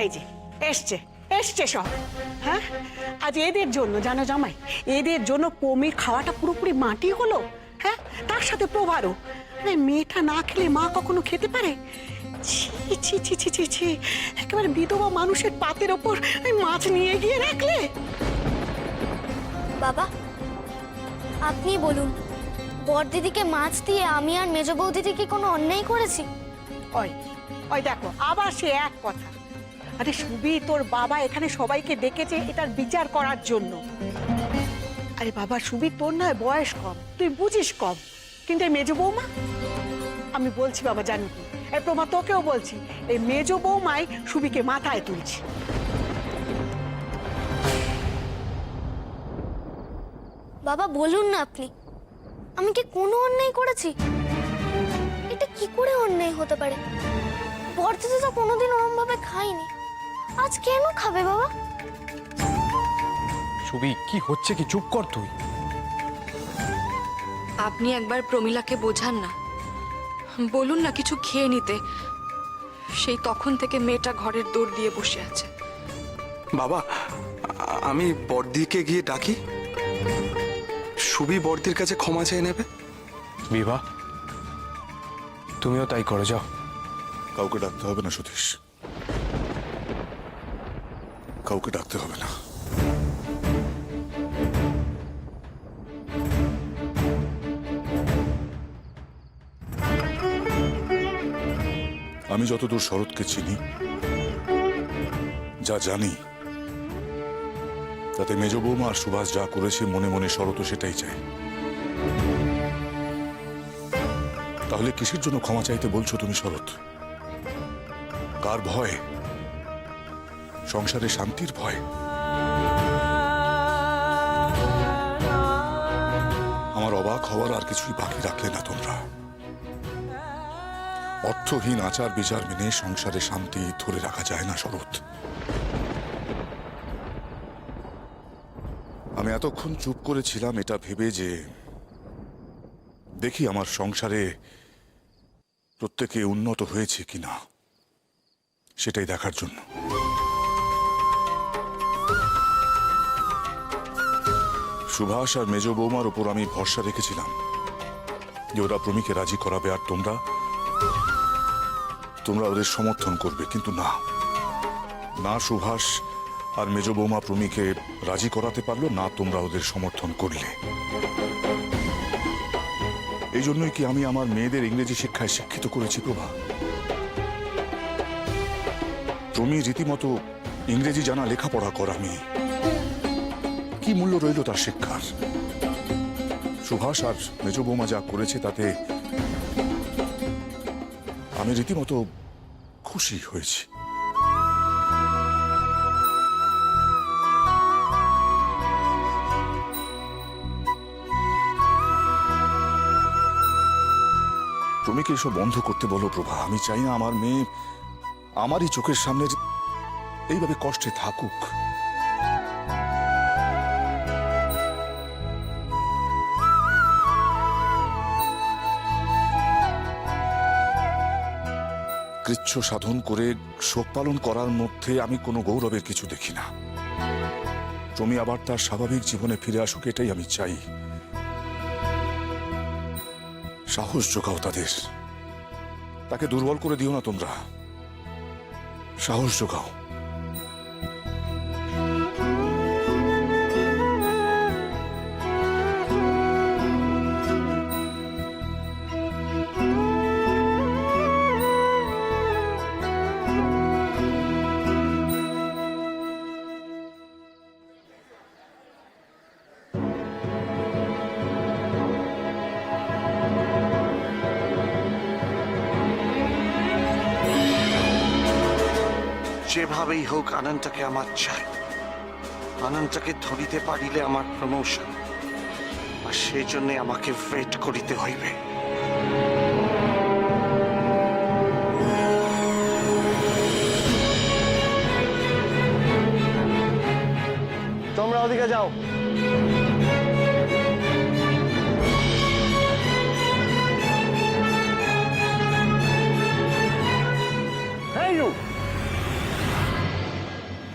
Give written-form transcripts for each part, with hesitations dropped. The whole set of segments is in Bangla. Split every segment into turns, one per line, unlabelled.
এই যে এসছে এসছে সব। হ্যাঁ, আজ এদের জন্য জানো জামাই, এদের জন্য পমির খাওয়াটা পুরোপুরি মাটি হলো। হ্যাঁ, তার সাথে প্রভারও। আরে মেয়েটা না খেলে মা কখনো খেতে পারে? ছি ছি ছি ছি ছি ছি, একেবারে বিধবা মানুষের পাতের ওপর মাছ নিয়ে গিয়ে রাখলে।
বাবা, আপনি বলুন, বড়দিদিকে মাছ দিয়ে আমি আর মেজ বৌদিদি কি কোনো অন্যায় করেছি?
ওই ওই দেখো আবার সে এক কথা। আরে সুবি, তোর বাবা এখানে সবাইকে ডেকেছে এটার বিচার করার জন্য। আরে বাবা সুবি, তোর নয় বয়স কম, তুই বুঝিস কম, কিন্তু এই মেজ বৌমা, আমি বলছি বাবা জানি কি, এই প্রমা তোকেও বলছি, এই মেজ বৌমাই সুবিকে মাথায় তুলছি।
বাবা বলুন না আপনি, আমি কি কোনো অন্যায় করেছি? এটা কি করে অন্যায় হতে পারে? বড়দিদি তো কোনোদিন ওরম ভাবে খায়নি, আজ কেন খাবে বাবা?
সুবি, কি হচ্ছে কি? চুপ কর তুই।
আপনি একবার প্রমিলাকে বোঝান না, বলুন না কিছু খেয়ে নিতে। সেই তখন থেকে মেয়েটা ঘরের দৌড় দিয়ে বসে আছে।
বাবা, আমি বড়দিকে গিয়ে ডাকি, সুবি বড়দির কাছে ক্ষমা চেয়ে নেবে। বিভা, তুমিও তাই করো, যাও।
কাউকে ডাকতে হবে না সতীশ, কাউকে ডাকতে হবে না। আমি যতদূর শরৎকে চিনি, যা জানি, তাতে মেজ বৌমা আর সুভাষ যা করেছে মনে মনে শরৎও সেটাই চায়। তাহলে কিসের জন্য ক্ষমা চাইতে বলছো তুমি শরৎ? কার ভয়? সংসারে শান্তির ভয়? আমার অবাক হওয়ার আর কিছুই বাকি রাখলে না তোমরা। অর্থহীন আচার বিচার মেনে সংসারে শান্তি ধরে রাখা যায় না শরৎ। আমি এতক্ষণ চুপ করেছিলাম এটা ভেবে যে দেখি আমার সংসারে প্রত্যেকে উন্নত হয়েছে কিনা, সেটাই দেখার জন্য। সুভাষ আর মেজ বৌমার উপর আমি ভরসা রেখেছিলাম যে ওরা প্রমিকে রাজি করাবে আর তোমরা ওদের সমর্থন করবে, কিন্তু না, না সুভাষ আর মেজ বৌমা প্রমিকে রাজি করাতে পারলো, না তোমরা ওদের সমর্থন করলে। এই জন্যই কি আমি আমার মেয়েদের ইংরেজি শিক্ষায় শিক্ষিত করেছি প্রভা। প্রমি রীতিমতো ইংরেজি জানা, লেখাপড়া করা মেয়ে, কি মূল্য রইল তার শিক্ষার? সুভাষ আর মেজ বৌমা যা করেছে তাতে আমি রীতিমতো খুশি হয়েছি। প্রমিকে এসব বন্ধ করতে বলো প্রভা। আমি চাই না আমার মেয়ে আমারই চোখের সামনে এইভাবে কষ্টে থাকুক। কৃচ্ছ সাধন করে শোক পালন করার মধ্যে আমি কোনো গৌরবের কিছু দেখি না। প্রমি আবার তার স্বাভাবিক জীবনে ফিরে আসুক, এটাই আমি চাই। সাহস যোগাও তাদের, তাকে দুর্বল করে দিও না তোমরা, সাহস যোগাও।
যেভাবেই হোক আনন্দটাকে আমার চাই। আনন্দটাকে ধরিতে পারিলে আমার প্রমোশন, আর সেই জন্য আমাকে ওয়েট করিতে হইবে।
তোমরা ওদিকে যাও।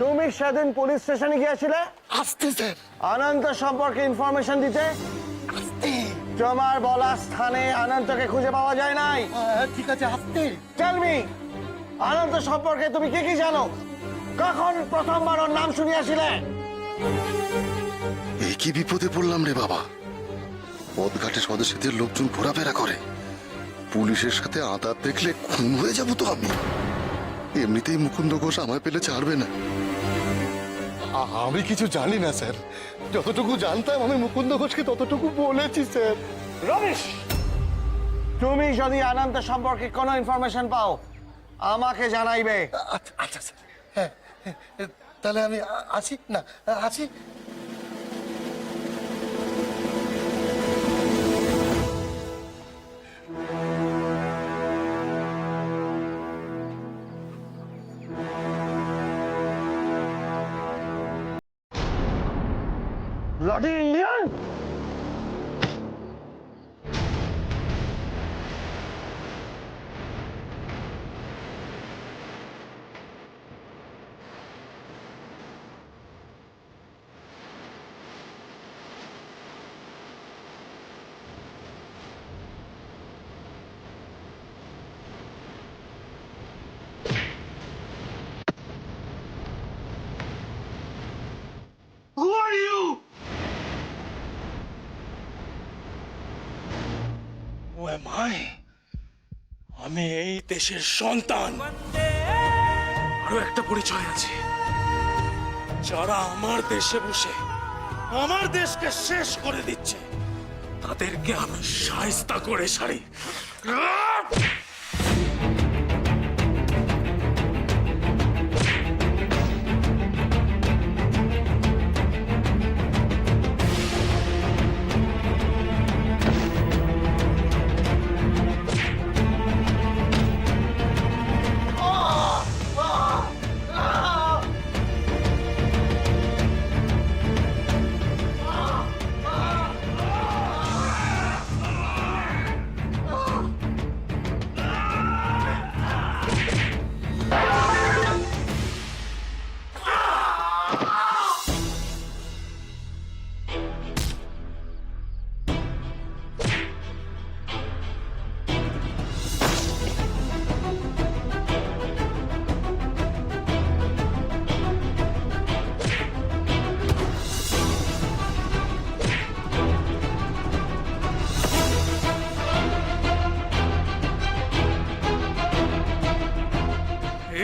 তুমি সেদিন পুলিশ স্টেশনে গিয়েছিলে
আসতে স্যার,
অনন্ত সম্পর্কে ইনফরমেশন দিতে।
আসতে।
তোমার বলা স্থানে অনন্তকে খুঁজে পাওয়া যায় নাই।
ঠিক আছে, আসতে।
টেল মি, অনন্ত সম্পর্কে তুমি কি কি জানো? কখন প্রথমবার ওর নাম শুনিয়াছিলে?
এই কি বিপদে পড়লাম রে বাবা। পথঘাটে সদস্যদের লোকজন ঘোরাফেরা করে, পুলিশের সাথে আদাত দেখলে খুন হয়ে যাব তো আমি। এমনিতেই মুকুন্দ ঘোষ আমায় পেলে ছাড়বে না।
আমি কিছু জানি না স্যার, যতটুকু জানতাম আমি মুকুন্দ ঘোষকে ততটুকু বলেছি স্যার।
রমেশ, তুমি যদি অনন্ত সম্পর্কে কোনো ইনফরমেশন পাও আমাকে জানাইবে।
আচ্ছা আচ্ছা স্যার, হ্যাঁ হ্যাঁ, তাহলে আমি আছি না, আছি।
Bloody Indian!
Who are you?
Who am I? আমি এই দেশের সন্তান। আরো একটা পরিচয় আছে, যারা আমার দেশে বসে আমার দেশকে শেষ করে দিচ্ছে তাদেরকে আমি শায়েস্তা করে ছাড়ি।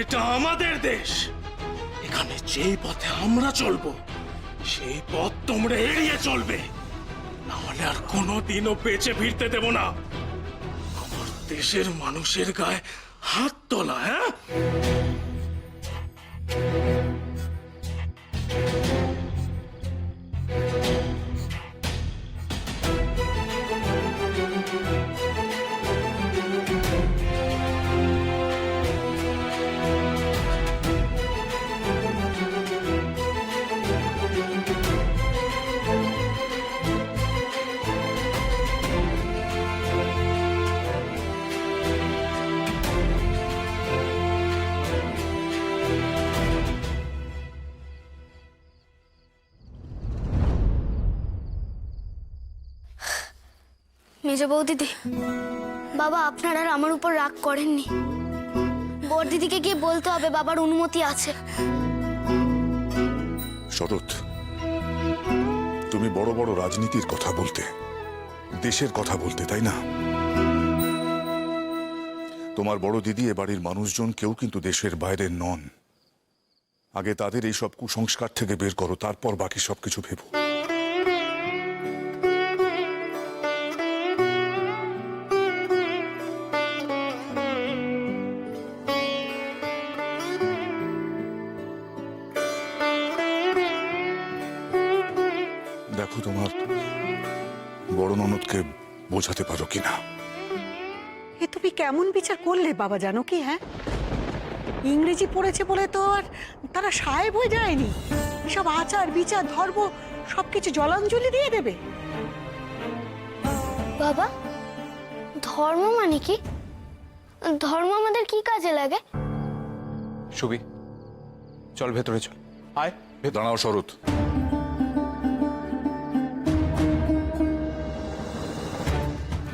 এটা আমাদের দেশ, এখানে যেই পথে আমরা চলবো সেই পথ তোমরা এড়িয়ে চলবে, না হলে আর কোনোদিনও বেঁচে ফিরতে দেব না। আমার দেশের মানুষের গায়ে হাত তোলা, হ্যাঁ?
মেজ বৌদিদি, বাবা আপনার আর আমার উপর রাগ করেননি। বড়দিদিকে গিয়ে বলতে হবে বাবার অনুমতি আছে।
শরৎ, তুমি বড় বড় রাজনীতির কথা বলতে, দেশের কথা বলতে, তাই না? তোমার বড় দিদি এ বাড়ির মানুষজন কেউ কিন্তু দেশের বাইরে নন। আগে তাদের এই সব কুসংস্কার থেকে বের করো, তারপর বাকি সবকিছু ভেবো। দেখো তোমার বড় ননদকে বোঝাতে পারো কিনা।
এ তুমি কেমন বিচার করলে বাবা, জানো কি? হ্যাঁ, ইংরেজি পড়েছে বলে তো আর তারা সাহেব হয়ে যায়নি। এসব আচার বিচার ধর্ম সবকিছু জলাঞ্জলি দিয়ে দেবে।
বাবা, ধর্ম মানে কি? ধর্ম আমাদের কি কাজে লাগে?
সুবি, চল ভেতরে চল।
আয় দাঁড়াও শরৎ।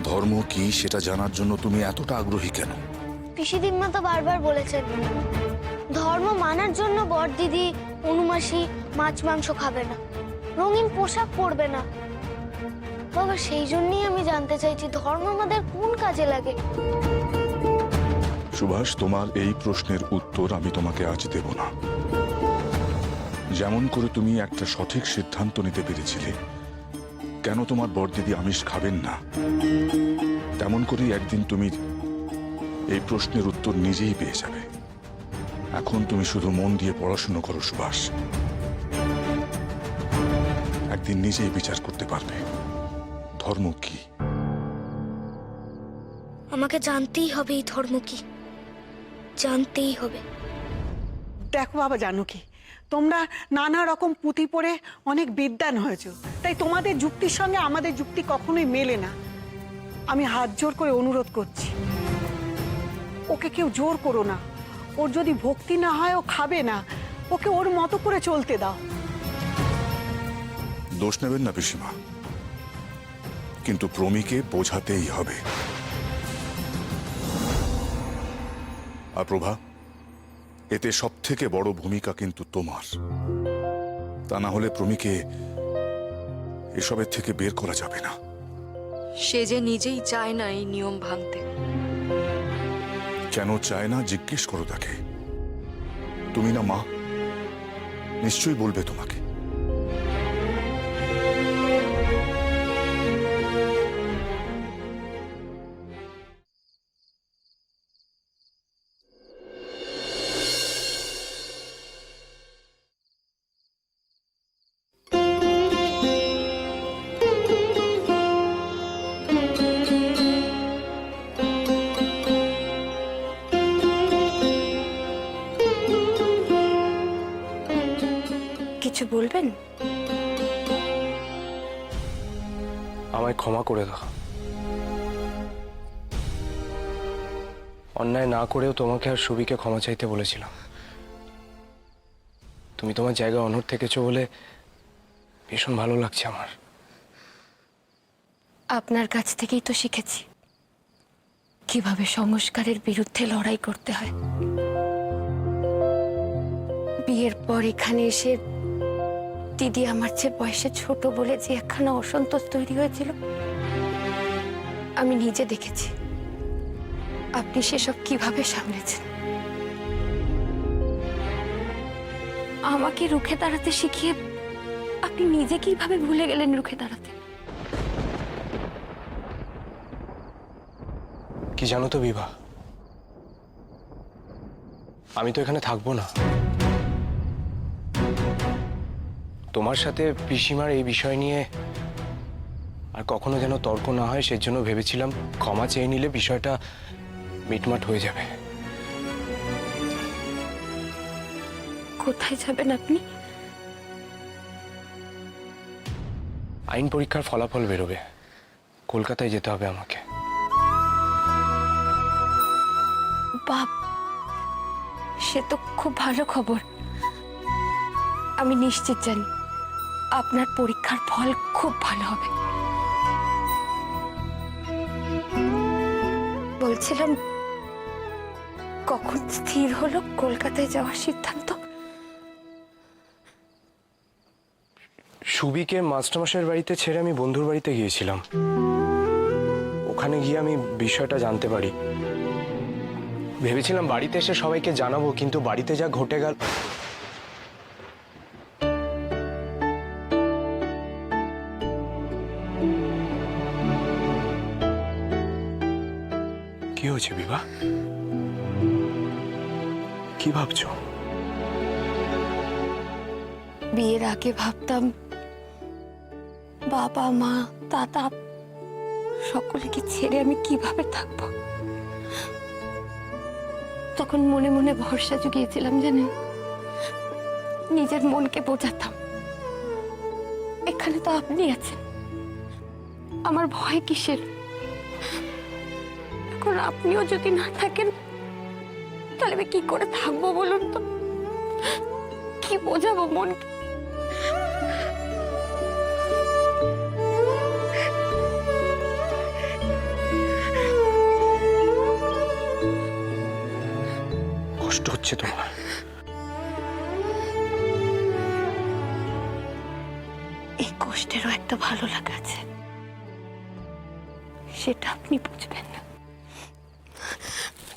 ধর্ম কি সেটা জানার জন্য তুমি এতটা আগ্রহী কেন?
পিসিদিম্মা তো বারবার বলেছেন ধর্ম মানার জন্য বড়দিদি অনুমাসী মাছ মাংস খাবে না, রঙিন পোশাক পরবে না। বাবা সেই জন্যই আমি জানতে চাইছি ধর্ম আমাদের কোন কাজে লাগে।
সুভাষ, তোমার এই প্রশ্নের উত্তর আমি তোমাকে আজ দেব না। যেমন করে তুমি একটা সঠিক সিদ্ধান্ত নিতে পেরেছিলে কেন তোমার বড়দিদি আমিষ খাবেন না, তেমন করেই একদিন তুমি এই প্রশ্নের উত্তর নিজেই পেয়ে যাবে। এখন তুমি শুধু মন দিয়ে পড়াশুনো করো সুভাষ, একদিন নিজেই বিচার করতে পারবে ধর্ম কি।
আমাকে জানতেই হবে এই ধর্ম কি, জানতেই হবে।
দেখো বাবা জানকী, তোমরা নানা রকম পুঁথি পড়ে অনেক বিদ্বান হয়েছো, তাই তোমাদের যুক্তির সঙ্গে আমাদের যুক্তি কখনোই মেলে না। আমি হাত জোর করে অনুরোধ করছি, ওকে কেউ জোর করো না। ওর যদি ভক্তি না হয় ও খাবে না, ওকে ওর মতো করে চলতে দাও।
দোষ নেবেন না পিসিমা, কিন্তু প্রমীকে বোঝাতেই হবে। আর প্রভা, এতে সব থেকে বড় ভূমিকা কিন্তু তোমার। তা না হলে প্রমীকে এসবের থেকে বের করা যাবে না।
সে যে নিজেই চায় না এই নিয়ম ভাঙতে।
কেন চায় না জিজ্ঞেস করো তাকে। তুমি না মা, নিশ্চয়ই বলবে তোমাকে।
কিছু বলবেন?
আমায় ক্ষমা করে দাও। অন্যায় না করেও তোমাকে আর সুবিকে ক্ষমা চাইতে বলেছিলাম। তুমি তোমার জায়গায় অনড় থেকেছো বলে ভীষণ ভালো লাগছে আমার।
আপনার কাছ থেকেই তো শিখেছি কিভাবে সংস্কারের বিরুদ্ধে লড়াই করতে হয়। বিয়ের পর এখানে এসে দিদি আমার চেয়ে বয়সে ছোট বলে যে একখানা অসন্তোষ তৈরি হয়েছিল, আমি নিজে দেখেছি আপনি সেসব কিভাবে সামলেছেন। আমাকে রুখে দাঁড়াতে শিখিয়ে আপনি নিজে কিভাবে ভুলে গেলেন রুখে দাঁড়াতে।
কি জানো তো বিভা, আমি তো এখানে থাকবো না। তোমার সাথে পিসিমার এই বিষয় নিয়ে আর কখনো যেন তর্ক না হয়, সেজন্য ভেবেছিলাম ক্ষমা চেয়ে নিলে বিষয়টা মিটমাট হয়ে যাবে।
কোথায় যাবেন আপনি?
আইন পরীক্ষার ফলাফল বেরোবে, কলকাতায় যেতে হবে আমাকে।
বাপ, সে তো খুব ভালো খবর। আমি নিশ্চিত জানি আপনার পরীক্ষার ফল খুব ভালো হবে। বলছিলাম, কখন স্থির হলো কলকাতায় যাওয়ার সিদ্ধান্ত?
সুবিকে মাস্টারমশাইয়ের বাড়িতে ছেড়ে আমি বন্ধুর বাড়িতে গিয়েছিলাম। ওখানে গিয়ে আমি বিষয়টা জানতে পারি। ভেবেছিলাম বাড়িতে এসে সবাইকে জানাবো, কিন্তু বাড়িতে যা ঘটে গেল। কি হয়েছে বিভা? কি ভাবছো?
বিয়ের আগে ভাবতাম বাবা মা দাদা সকলকে ছেড়ে আমি কিভাবে থাকবো। তখন মনে মনে ভরসা জুগিয়েছিলাম, জানেন, নিজের মনকে বোঝাতাম এখানে তো আপনি আছেন, আমার ভয় কিসের। এখন আপনিও যদি না থাকেন তাহলে আমি কি করে থাকবো বলুন তো? কি বোঝাবো মনকে?
কষ্ট হচ্ছে তোমার।
এই কষ্টেরও একটা ভালো লাগা আছে, সেটা আপনি বুঝবেন না।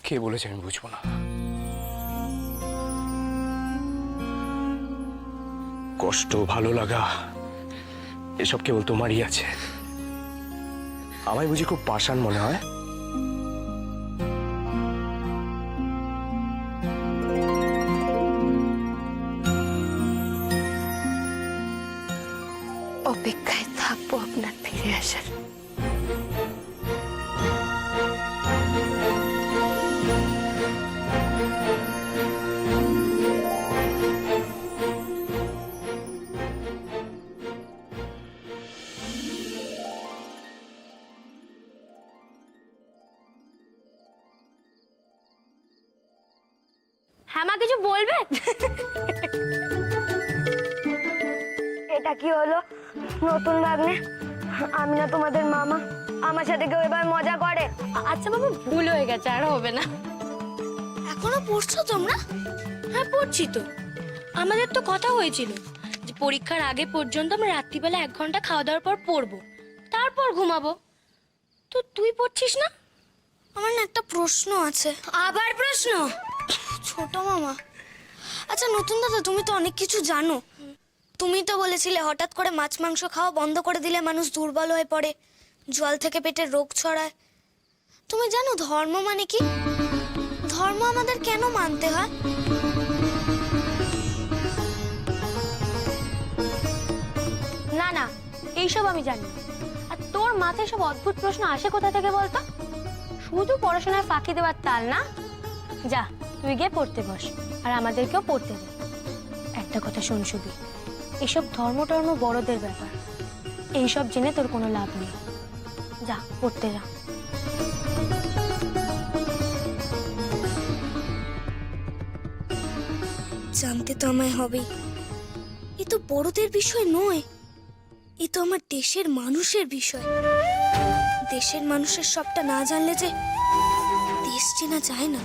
কে বলেছে আমি বুঝবো না? কষ্ট, ভালো লাগা এসব কেবল তোমারই আছে। আমায় বুঝি খুব পাষাণ মনে হয়?
অপেক্ষায় থাকবো আপনার ফিরে আসার।
হ্যাঁ মা, কিছু বলবে? এটা কি হলো নতুন ভাগ্নে? আমি না তোমাদের মামা? আমার সাথে কেউ এবার মজা করে?
আচ্ছা বাবু, ভুল হয়ে গেছে, আর হবে না।
এখনো পড়ছো তোমরা?
হ্যাঁ পড়ছি তো। আমাদের তো কথা হয়েছিল যে পরীক্ষার আগে পর্যন্ত আমরা রাত্রিবেলা 1 ঘন্টা খাওয়া দাওয়ার পর পড়বো, তারপর ঘুমাবো। তো তুই পড়ছিস না?
আমার না একটা প্রশ্ন আছে।
আবার প্রশ্ন?
ছোট মামা, আচ্ছা নতুন দাদা, তুমি তো অনেক কিছু জানো। তুমি তো বলেছিলে হঠাৎ করে মাছ মাংস খাওয়া বন্ধ করে দিলে মানুষ দুর্বল হয়ে পড়ে, জল থেকে পেটের রোগ ছড়ায়। তুমি জানো ধর্ম মানে কি? ধর্ম আমাদের কেন মানতে হয়?
না না, এইসব আমি জানি। আর তোর মাথায় সব অদ্ভুত প্রশ্ন আসে কোথা থেকে বলতো? শুধু পড়াশোনায় ফাঁকি দেওয়ার তাল না। যা, তুই গিয়ে পড়তে বস, আর আমাদেরকেও পড়তে দে। একটা কথা শোন সুবি, এসব ধর্ম টর্ম বড়দের ব্যাপার, এইসব জেনে তোর কোনো লাভ নেই। যা পড়তে যা।
জানতে তো আমায় হবেই। এ তো বড়দের বিষয় নয়, এ তো আমার দেশের মানুষের বিষয়। দেশের মানুষের সবটা না জানলে যে দেশ চেনা যায় না।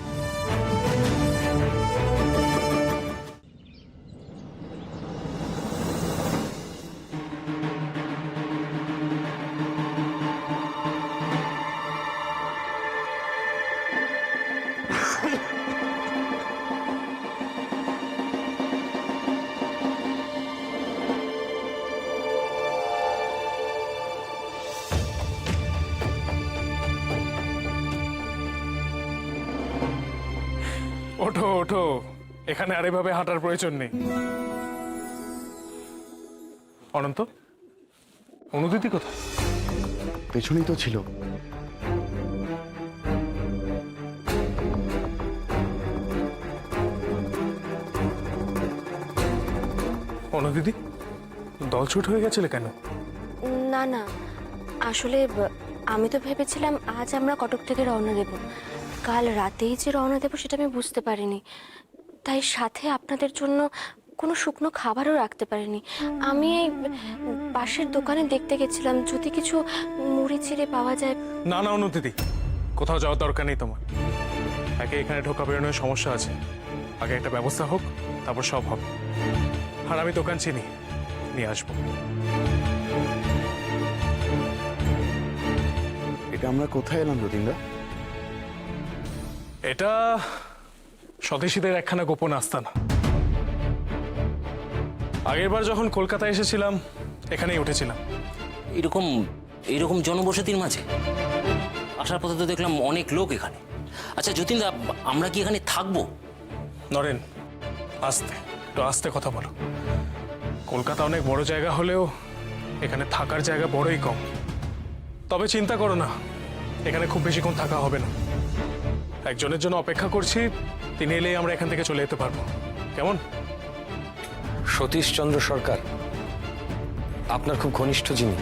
ওঠো ওঠো, এখানে আর এভাবে হাঁটার প্রয়োজন নেই। অনন্ত, অনুদিতি কোথায়?
পেছনেই তো ছিল।
অনুদিতি, দলছুট হয়ে গেছিলে কেন?
না না, আসলে আমি তো ভেবেছিলাম আজ আমরা কটক থেকে রওনা দেব। কাল রাতেই যে রওনা দেব সেটা আমি বুঝতে পারিনি, তাই সাথে আপনাদের জন্য কোনো শুকনো খাবারও রাখতে পারিনি। আমি এই পাশের দোকানে দেখতে গেছিলাম যদি কিছু মুড়ি চিড়ে পাওয়া যায়।
না না অনুদিতি, কোথাও যাওয়ার দরকার নেই তোমার। একে এখানে ঢোকা বেরোনোর সমস্যা আছে, আগে একটা ব্যবস্থা হোক, তারপর সব হবে। আর আমি দোকান চিনি, নিয়ে আসবো।
এটা আমরা কোথায় এলাম যতীনদা?
এটা স্বদেশীদের একখানা গোপন আস্তানা। আগেরবার যখন কলকাতায় এসেছিলাম এখানেই উঠেছিলাম।
এরকম জনবসতির মাঝে আসার পথে তো দেখলাম অনেক লোক এখানে। আচ্ছা যতীনদা, আমরা কি এখানে থাকবো?
নরেন, আস্তে, একটু আস্তে কথা বলো। কলকাতা অনেক বড় জায়গা হলেও এখানে থাকার জায়গা বড়ই কম। তবে চিন্তা করো না, এখানে খুব বেশিক্ষণ থাকা হবে না। একজনের জন্য অপেক্ষা করছি, তিনি এলেই আমরা এখান থেকে চলে যেতে পারবো। কেমন?
সতীশচন্দ্র সরকার আপনার খুব ঘনিষ্ঠ যিনি,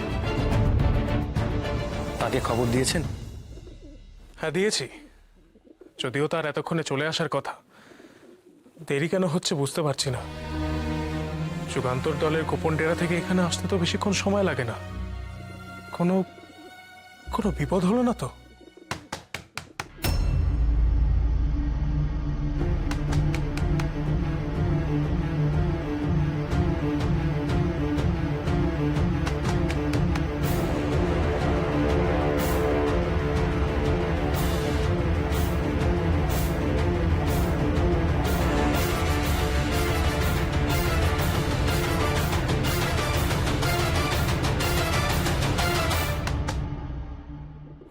তাকে খবর দিয়েছেন?
হ্যাঁ দিয়েছি, যদিও তার এতক্ষণে চলে আসার কথা। দেরি কেন হচ্ছে বুঝতে পারছি না। যুগান্তর দলের গোপন ডেরা থেকে এখানে আসতে তো বেশিক্ষণ সময় লাগে না। কোনো কোনো বিপদ হলো না তো?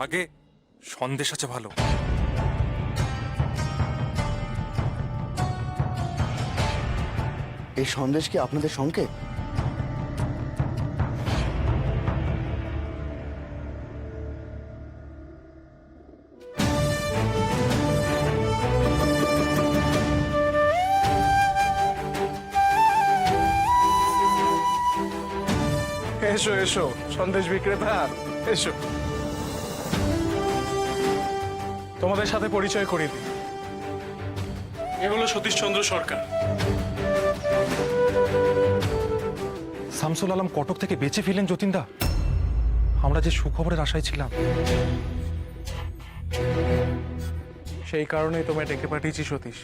আগে সন্দেশ আছে ভালো।
এই সন্দেশ কি আপনাদের সংকেত?
এসো এসো সন্দেশ বিক্রেতা, এসো। তোমাদের সাথে পরিচয় করিয়ে দিই, এ হলো সতীশচন্দ্র সরকার।
শামসুল আলম কটক থেকে বেঁচে ফিরলেন যতীনদা। আমরা যে সুখবরের আশায় ছিলাম।
সেই কারণেই তোমায় ডেকে পাঠিয়েছি সতীশ।